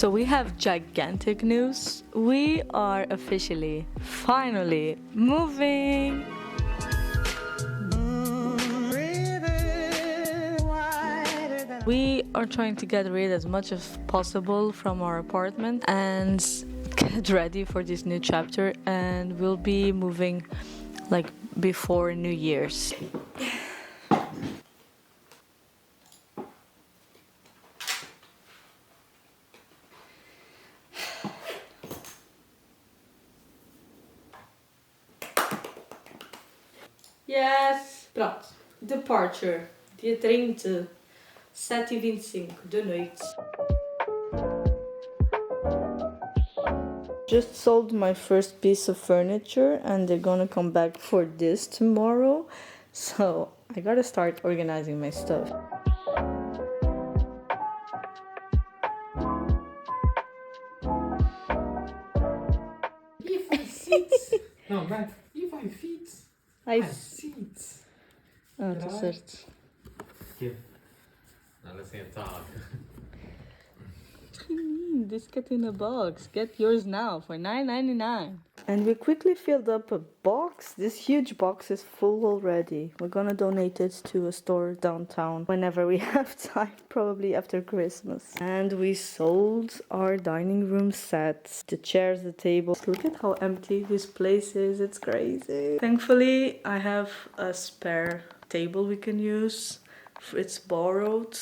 So we have gigantic news. We are officially, finally, moving. We are trying to get rid as much as possible from our apartment and get ready for this new chapter, and we'll be moving like before New Year's. Yes! Pronto. Departure. Dia 30, 7h25 da noite. Just sold my first piece of furniture and they're gonna come back for this tomorrow. So I gotta start organizing my stuff. If I sit. Não, vai. If I fit. I sit. Ah, tá certo. Aqui. Nada sentado. What do you mean? This cat in a box. Get yours now for $9.99. And we quickly filled up a box. This huge box is full already. We're gonna donate it to a store downtown whenever we have time, probably after Christmas. And we sold our dining room sets, the chairs, the tables. Look at how empty this place is. It's crazy. Thankfully, I have a spare table we can use. It's borrowed.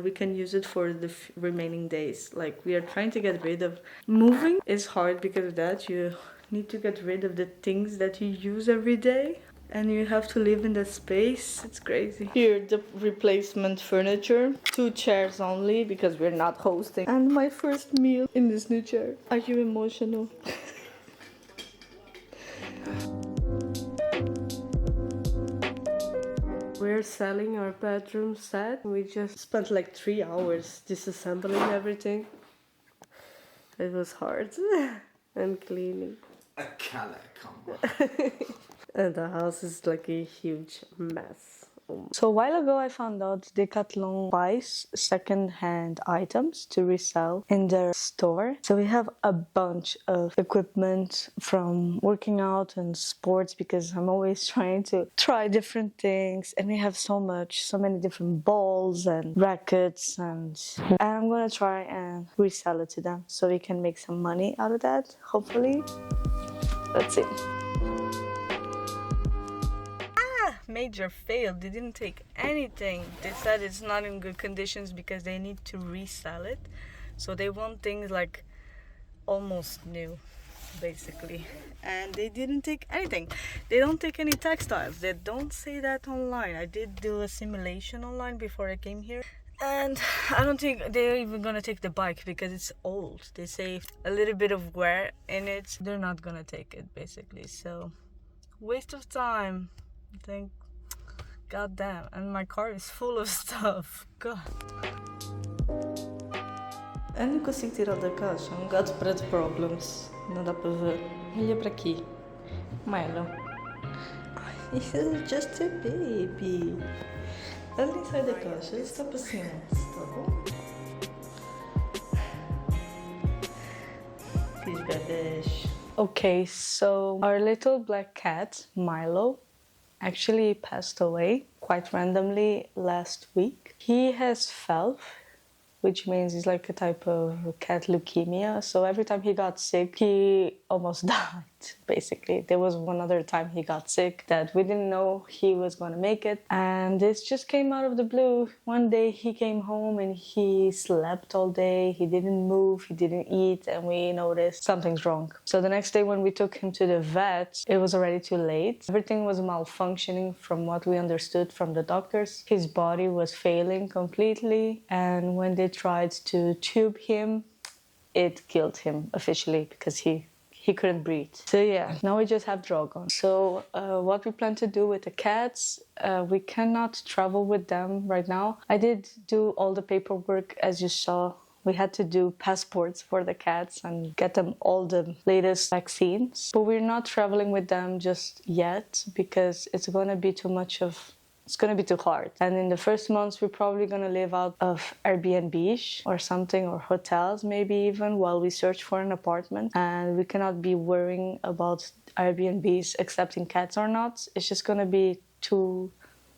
We can use it for the remaining days. Like, we are trying to get rid of. Moving is hard because of that. You need to get rid of the things that you use every day, and you have to live in that space. It's crazy. Here, the replacement furniture. 2 chairs only because we're not hosting. And my first meal in this new chair. Are you emotional? We're selling our bedroom set. We just spent like 3 hours disassembling everything. It was hard. And cleaning. A color combo. And the house is like a huge mess. So a while ago I found out Decathlon buys second-hand items to resell in their store. So we have a bunch of equipment from working out and sports because I'm always trying to try different things, and we have so many different balls and rackets, and I'm gonna try and resell it to them so we can make some money out of that, hopefully. Let's see. Major fail. They didn't take anything. They said it's not in good conditions because they need to resell it. So they want things like almost new, basically. And they didn't take anything. They don't take any textiles. They don't say that online. I did do a simulation online before I came here. And I don't think they're even gonna take the bike because it's old. They say a little bit of wear in it. They're not gonna take it, basically. So, waste of time. I think, god damn, and my car is full of stuff. God. Eu não consigo tirar da caixa. Um gato spread problems. Não dá para ver. Olha para aqui. Milo. This is just a baby. Ele nem sai da caixa. Ele está paciente, tá bom? These bebês. Okay, so our little black cat, Milo, actually passed away quite randomly last week. He has FeLV, which means it's like a type of cat leukemia. So every time he got sick, he almost died, basically. There was one other time he got sick that we didn't know he was going to make it. And this just came out of the blue. One day he came home and he slept all day. He didn't move, he didn't eat, and we noticed something's wrong. So the next day when we took him to the vet, it was already too late. Everything was malfunctioning from what we understood from the doctors. His body was failing completely. And when they tried to tube him, it killed him officially because he couldn't breathe. So yeah, now we just have Drogon. So what we plan to do with the cats, we cannot travel with them right now. I did do all the paperwork, as you saw. We had to do passports for the cats and get them all the latest vaccines. But we're not traveling with them just yet because it's going to be too much of it's gonna be too hard. And in the first months, we're probably gonna live out of Airbnb or something, or hotels maybe even, while we search for an apartment. And we cannot be worrying about Airbnbs accepting cats or not. It's just gonna be too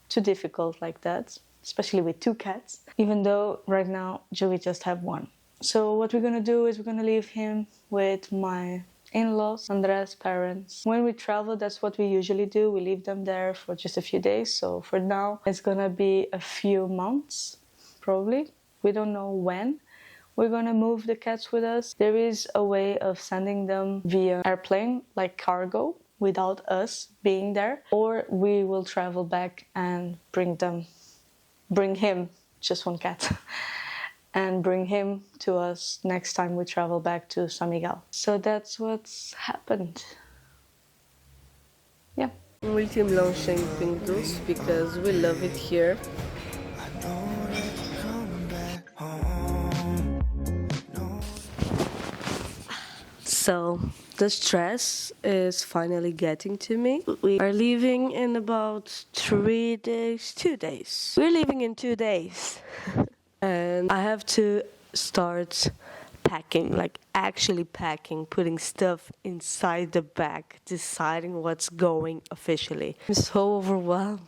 difficult like that, especially with 2 cats, even though right now Joey just have 1. So what we're gonna do is we're gonna leave him with my in-laws, Andrea's parents. When we travel, that's what we usually do. We leave them there for just a few days. So for now, it's gonna be a few months, probably. We don't know when we're gonna move the cats with us. There is a way of sending them via airplane, like cargo, without us being there. Or we will travel back and bring him, just 1 cat, and bring him to us next time we travel back to San Miguel. So that's what's happened. Yeah. Último lanche em Pintos because we love it here. So the stress is finally getting to me. We are leaving in about 3 days, 2 days. We're leaving in 2 days. And I have to start packing, like actually packing, putting stuff inside the bag, deciding what's going officially. I'm so overwhelmed,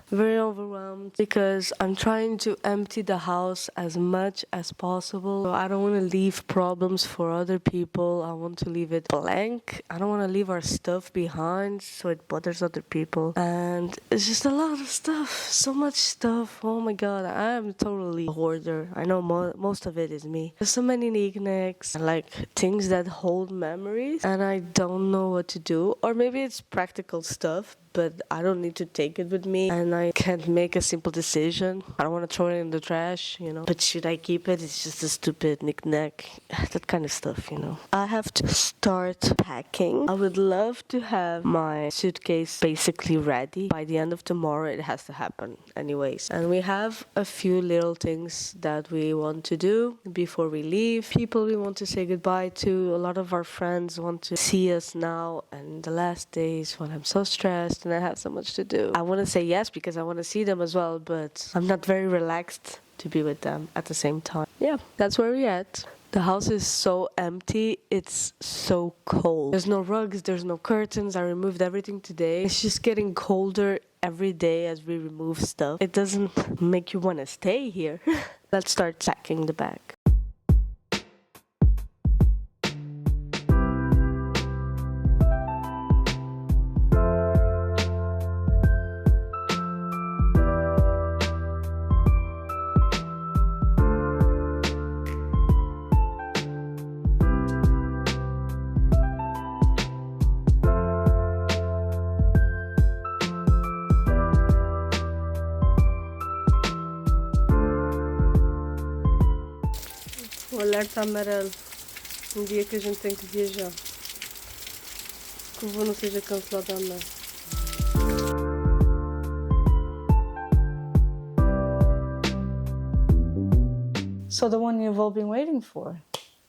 very overwhelmed, because I'm trying to empty the house as much as possible. So I don't want to leave problems for other people. I want to leave it blank. I don't want to leave our stuff behind so it bothers other people. And it's just a lot of stuff, so much stuff. Oh my god, I am totally a hoarder. I know most of it is me. There's so many knickknacks and like things that hold memories, and I don't know what to do. Or maybe it's practical stuff, but I don't need to take it with me, and I can't make a simple decision. I don't want to throw it in the trash, you know. But should I keep it? It's just a stupid knick-knack, that kind of stuff, you know. I have to start packing. I would love to have my suitcase basically ready. By the end of tomorrow, it has to happen anyways. And we have a few little things that we want to do before we leave. People we want to say goodbye to. A lot of our friends want to see us now, and the last days when I'm so stressed and I have so much to do, I want to say yes because I want to see them as well, but I'm not very relaxed to be with them at the same time. Yeah, that's where we're at. The house is so empty, it's so cold. There's no rugs, there's no curtains. I removed everything today. It's just getting colder every day as we remove stuff. It doesn't make you want to stay here. Let's start packing the bag. O alerta amarelo. Dia que a gente tem que viajar. Que o voo não seja cancelado à noite. So the one you've all been waiting for.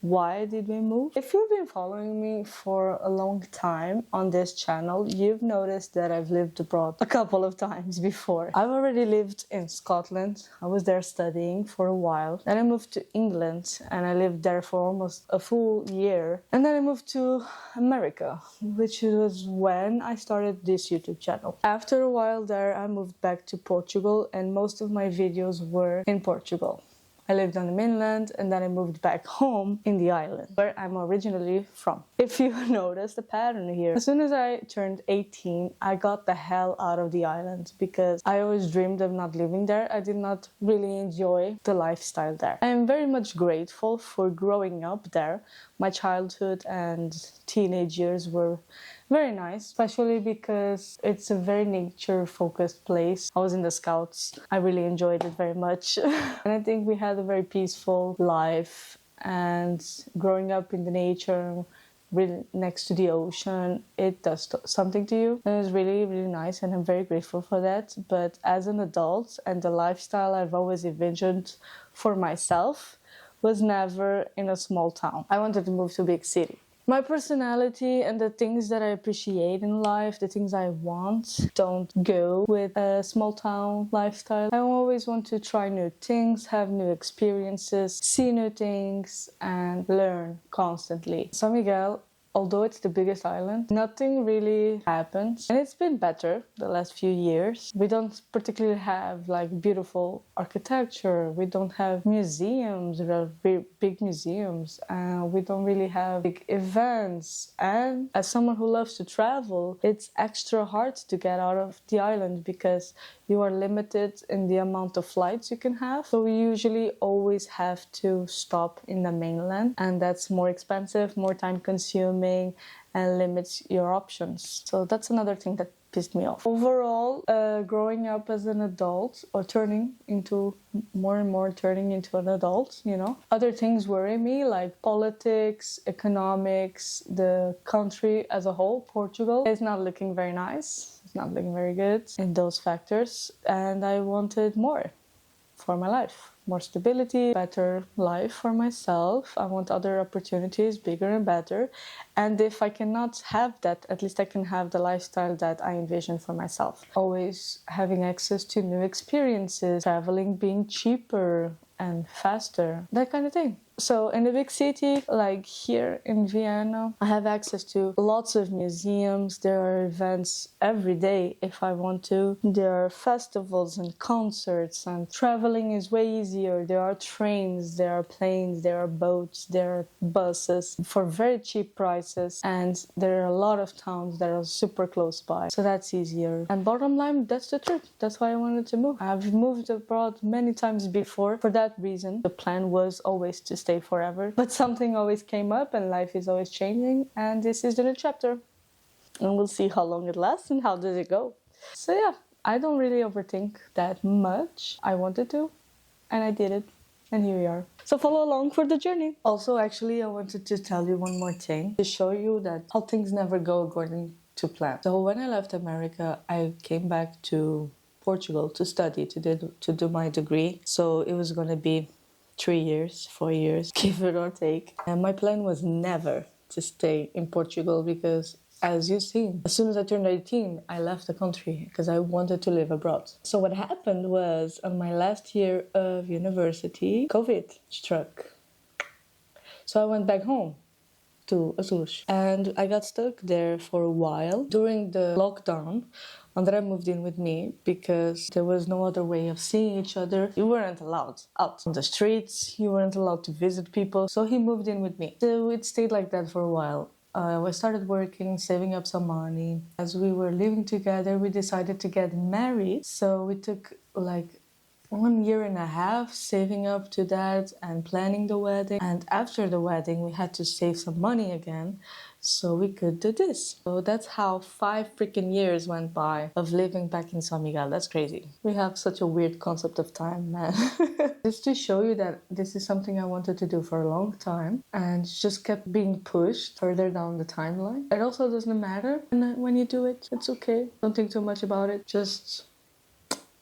Why did we move? If you've been following me for a long time on this channel, you've noticed that I've lived abroad a couple of times before. I've already lived in Scotland. I was there studying for a while. Then I moved to England and I lived there for almost a full year. And then I moved to America, which was when I started this YouTube channel. After a while there, I moved back to Portugal and most of my videos were in Portugal. I lived on the mainland and then I moved back home in the island, where I'm originally from. If you notice the pattern here, as soon as I turned 18, I got the hell out of the island because I always dreamed of not living there. I did not really enjoy the lifestyle there. I am very much grateful for growing up there. My childhood and teenage years were very nice, especially because it's a very nature-focused place. I was in the Scouts. I really enjoyed it very much. And I think we had a very peaceful life. And growing up in the nature, really next to the ocean, it does something to you. And it was really, really nice, and I'm very grateful for that. But as an adult, and the lifestyle I've always envisioned for myself was never in a small town. I wanted to move to a big city. My personality and the things that I appreciate in life, the things I want, don't go with a small town lifestyle. I always want to try new things, have new experiences, see new things, and learn constantly. San Miguel, although it's the biggest island, nothing really happens. And it's been better the last few years. We don't particularly have like beautiful architecture. We don't have museums, big museums. We don't really have big events. And as someone who loves to travel, it's extra hard to get out of the island because you are limited in the amount of flights you can have. So we usually always have to stop in the mainland, and that's more expensive, more time consuming, and limits your options. So that's another thing that pissed me off. Overall, growing up as an adult, or turning into more and more turning into an adult, you know, other things worry me, like politics, economics, the country as a whole. Portugal is not looking very nice. It's not looking very good in those factors, and I wanted more for my life. More stability, better life for myself. I want other opportunities, bigger and better. And if I cannot have that, at least I can have the lifestyle that I envision for myself. Always having access to new experiences, traveling being cheaper and faster, that kind of thing. So in a big city like here in Vienna, I have access to lots of museums. There are events every day if I want to. There are festivals and concerts, and traveling is way easier. There are trains, there are planes, there are boats, there are buses for very cheap prices, and there are a lot of towns that are super close by. So that's easier. And bottom line, that's the truth. That's why I wanted to move. I've moved abroad many times before for that reason. The plan was always to stay forever, but something always came up and life is always changing, and this is the new chapter, and we'll see how long it lasts and how does it go. So yeah, I don't really overthink that much. I wanted to, and I did it, and here we are. So follow along for the journey. Also, actually, I wanted to tell you one more thing to show you that how things never go according to plan. So when I left America, I came back to Portugal to study, to do my degree. So it was going to be 3 years, 4 years, give it or take. And my plan was never to stay in Portugal because, as you've seen, as soon as I turned 18, I left the country because I wanted to live abroad. So what happened was, on my last year of university, COVID struck. So I went back home to Azores, and I got stuck there for a while. During the lockdown, André moved in with me because there was no other way of seeing each other. You weren't allowed out on the streets, you weren't allowed to visit people, so he moved in with me. So it stayed like that for a while. I started working, saving up some money. As we were living together, we decided to get married. So we took like 1.5 years saving up to that and planning the wedding. And after the wedding, we had to save some money again so we could do this. So that's how 5 freaking years went by of living back in San Miguel. That's crazy. We have such a weird concept of time, man. Just to show you that this is something I wanted to do for a long time and just kept being pushed further down the timeline. It also doesn't matter when you do it. It's okay. Don't think too much about it. Just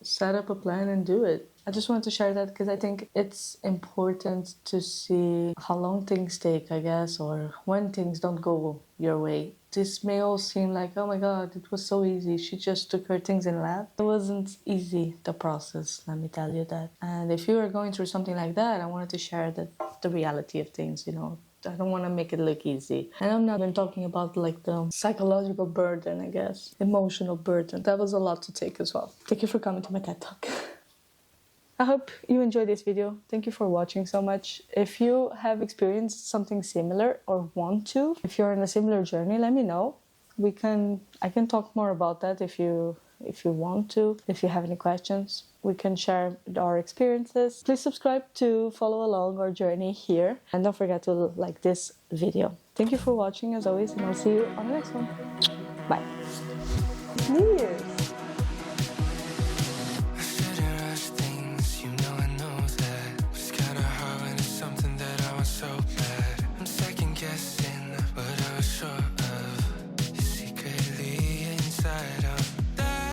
set up a plan and do it. I just wanted to share that because I think it's important to see how long things take, I guess, or when things don't go your way. This may all seem like, oh my god, it was so easy. She just took her things and left. It wasn't easy, the process, let me tell you that. And if you are going through something like that, I wanted to share the reality of things, you know. I don't want to make it look easy. And I'm not even talking about like the psychological burden, I guess. Emotional burden. That was a lot to take as well. Thank you for coming to my TED Talk. I hope you enjoyed this video. Thank you for watching so much. If you have experienced something similar or want to, if you're in a similar journey, let me know. I can talk more about that if you want to. If you have any questions, we can share our experiences. Please subscribe to follow along our journey here. And don't forget to like this video. Thank you for watching as always, and I'll see you on the next one. Bye. New Year's!